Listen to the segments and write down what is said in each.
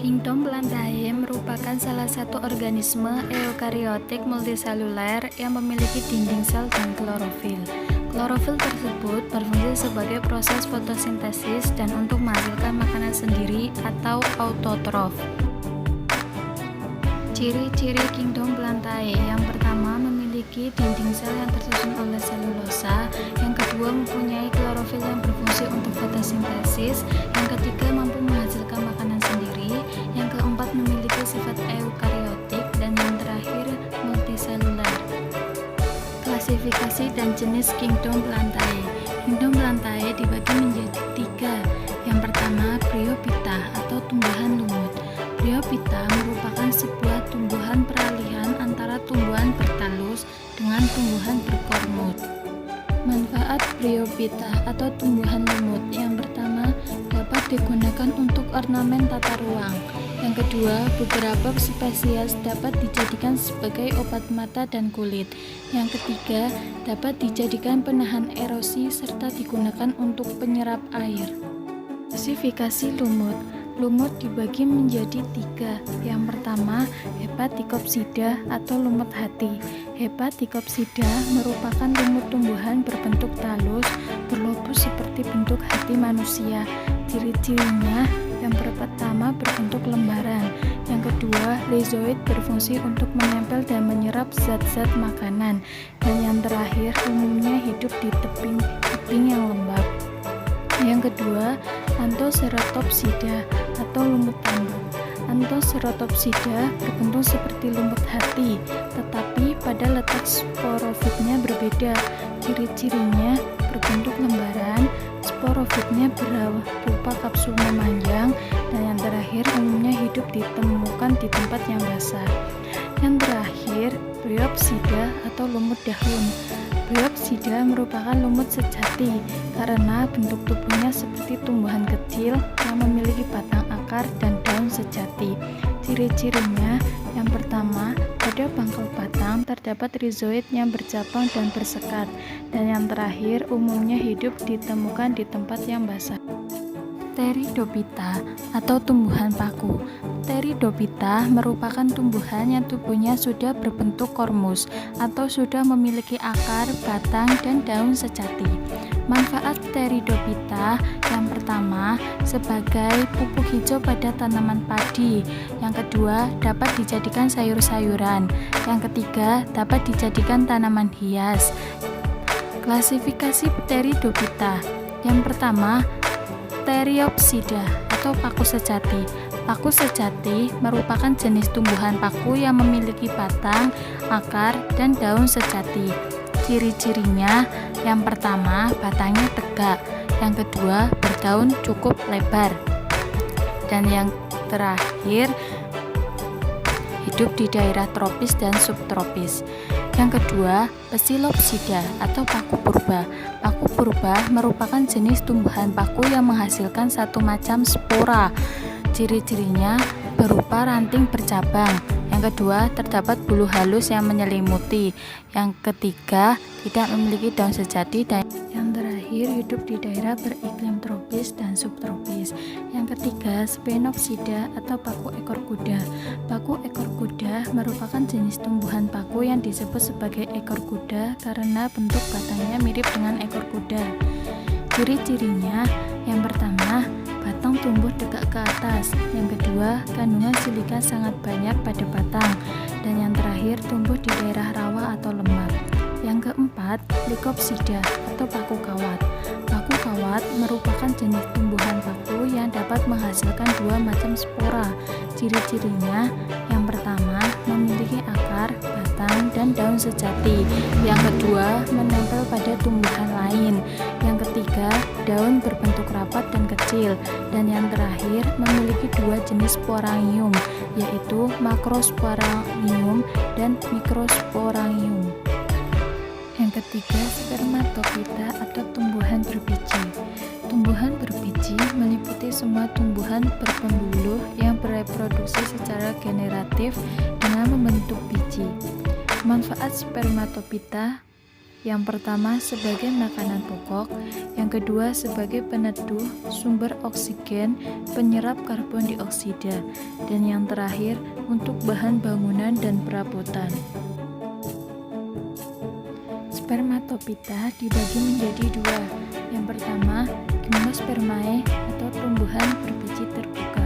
Kingdom Plantae merupakan salah satu organisme eukariotik multiseluler yang memiliki dinding sel dan klorofil. Klorofil tersebut berfungsi sebagai proses fotosintesis dan untuk menghasilkan makanan sendiri atau autotrof. Ciri-ciri Kingdom Plantae: yang pertama, memiliki dinding sel yang tersusun oleh selulosa. Yang kedua, mempunyai klorofil yang berfungsi untuk fotosintesis. Yang ketiga, mampu menghasilkan makanan sendiri. Yang keempat, memiliki sifat eukariotik. Dan yang terakhir, multiseluler. Klasifikasi dan jenis Kingdom Plantae. Kingdom Plantae dibagi menjadi 3. Yang pertama, Bryophyta atau tumbuhan lumut. Bryophyta merupakan sebuah tumbuhan peralihan antara tumbuhan bertalus dengan tumbuhan berkormut. Manfaat Bryophyta atau tumbuhan lumut: yang pertama, dapat digunakan untuk ornamen tata ruang. Yang kedua, beberapa spesies dapat dijadikan sebagai obat mata dan kulit. Yang ketiga, dapat dijadikan penahan erosi serta digunakan untuk penyerap air. Klasifikasi lumut. Lumut dibagi menjadi 3. Yang pertama, Hepaticopsida atau lumut hati. Hepaticopsida merupakan lumut tumbuhan berbentuk talus, berlobus seperti bentuk hati manusia. Ciri-cirinya: yang pertama, berbentuk lembaran. Yang kedua, rhizoid, berfungsi untuk menempel dan menyerap zat-zat makanan. Dan yang terakhir, umumnya hidup di tebing yang lembab. Yang kedua, Anthoceratopsida atau lumut tanduk. Anthoceratopsida berbentuk seperti lumut hati, tetapi pada letak sporofitnya berbeda. Ciri-cirinya: berbentuk lembaran, sporofitnya berupa kapsul memanjang, dan yang terakhir, umumnya hidup ditemukan di tempat yang basah. Yang terakhir, Bryopsida atau lumut daun. Bryopsida merupakan lumut sejati karena bentuk tubuhnya seperti tumbuhan kecil yang memiliki batang, akar, dan daun sejati. Ciri-cirinya: yang pertama, pada pangkal batang terdapat rhizoid yang bercabang dan bersekat. Dan yang terakhir, umumnya hidup ditemukan di tempat yang basah. Pteridophyta atau tumbuhan paku. Pteridophyta merupakan tumbuhan yang tubuhnya sudah berbentuk kormus atau sudah memiliki akar, batang, dan daun sejati. Manfaat Pteridophyta: yang pertama, sebagai pupuk hijau pada tanaman padi. Yang kedua, dapat dijadikan sayur-sayuran. Yang ketiga, dapat dijadikan tanaman hias. Klasifikasi Pteridophyta: yang pertama, Pteriopsida atau paku sejati. Paku sejati merupakan jenis tumbuhan paku yang memiliki batang, akar, dan daun sejati. Ciri-cirinya: yang pertama, batangnya tegak. Yang kedua, berdaun cukup lebar. Dan yang terakhir, hidup di daerah tropis dan subtropis. Yang kedua, Psilopsida atau paku purba. Paku purba merupakan jenis tumbuhan paku yang menghasilkan satu macam spora. Ciri-cirinya berupa ranting bercabang. Yang kedua, terdapat bulu halus yang menyelimuti. Yang ketiga, tidak memiliki daun sejati. Dan yang terakhir, hidup di daerah beriklim tropis dan subtropis. Yang ketiga, Sphenopsida atau paku ekor kuda. Paku ekor kuda merupakan jenis tumbuhan paku yang disebut sebagai ekor kuda karena bentuk batangnya mirip dengan ekor kuda. Ciri-cirinya: yang pertama, batang tumbuh tegak ke atas. Yang kedua, kandungan silika sangat banyak pada batang. Dan yang terakhir, tumbuh di daerah rawa atau lembab. Yang keempat, Lycopsida atau paku kawat. Paku kawat merupakan jenis tumbuhan paku yang dapat menghasilkan dua macam spora. Ciri-cirinya: yang pertama, memiliki akar, batang, dan daun sejati. Yang kedua, menempel pada tumbuhan lain. Yang ketiga, daun berbentuk rapat dan kecil. Dan yang terakhir, memiliki dua jenis sporangium, yaitu makrosporangium dan mikrosporangium. Yang ketiga, Spermatophyta atau tumbuhan berbiji. Tumbuhan berbiji meliputi semua tumbuhan berpembuluh yang bereproduksi secara generatif dengan membentuk biji. Manfaat Spermatophyta: Yang pertama sebagai makanan pokok, yang kedua sebagai peneduh, sumber oksigen, penyerap karbon dioksida, dan yang terakhir untuk bahan bangunan dan perabotan. Spermatopita dibagi menjadi dua. Yang pertama, Gymnospermae atau tumbuhan berbiji terbuka.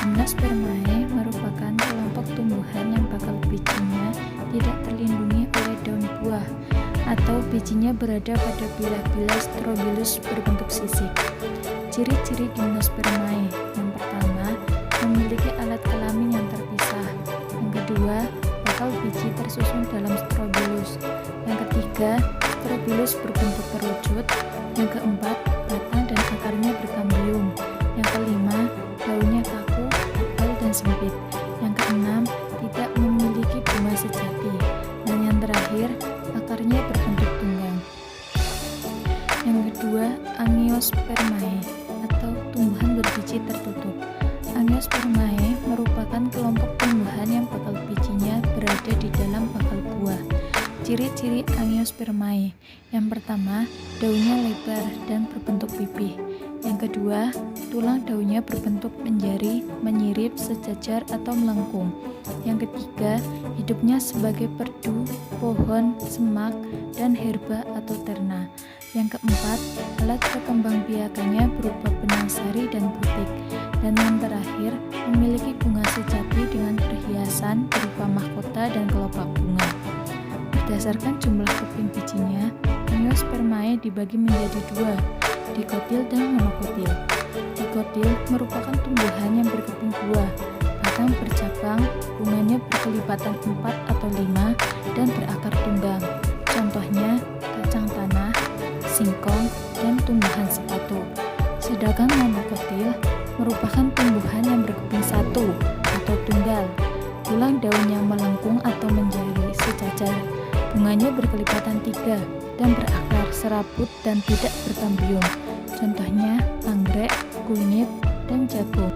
Gymnospermae merupakan kelompok tumbuhan yang bakal bijinya tidak terlindungi oleh daun buah atau bijinya berada pada bilah-bilah strobilus berbentuk sisik. Ciri-ciri Gymnospermae: yang pertama, memiliki alat kelamin yang terpisah. Yang kedua, bakal biji tersusun dalam strobilus. Yang ketiga, strobilus berbentuk kerucut. Yang keempat, batang dan akarnya berkambium. Yang kelima, daunnya kaku, tebal dan sempit. Yang keenam, tidak memiliki bunga sejati. Dan yang terakhir, akarnya berbentuk tunggang. Yang kedua, Angiospermae atau tumbuhan berbiji tertutup. Angiospermae merupakan kelompok tumbuhan yang bakal bijinya berada di dalam bakal buah. Ciri-ciri Angiospermae: yang pertama, daunnya lebar dan berbentuk pipih. Yang kedua, tulang daunnya berbentuk menjari, menyirip, sejajar atau melengkung. Yang ketiga, hidupnya sebagai perdu, pohon, semak, dan herba atau terna. Yang keempat, alat perkembangbiakannya berupa benang sari dan butik. Dan yang terakhir, memiliki bunga sejati dengan perhiasan berupa mahkota dan kelopak bunga. Berdasarkan jumlah keping bijinya, Angiospermae dibagi menjadi dua, dikotil dan monokotil. Dikotil merupakan tumbuhan yang berkeping buah, batang bercabang, bunganya berkelipatan 4 atau 5, dan berakar tunggang. Contohnya, kacang tanah, singkong, dan tumbuhan sepatu. Sedangkan monokotil merupakan tumbuhan yang berkeping satu atau tunggal, tulang daunnya melengkung atau menjadi sejajar, bunganya berkelipatan 3 dan berakar serabut dan tidak berkambium. Contohnya anggrek, kunyit, dan jagung.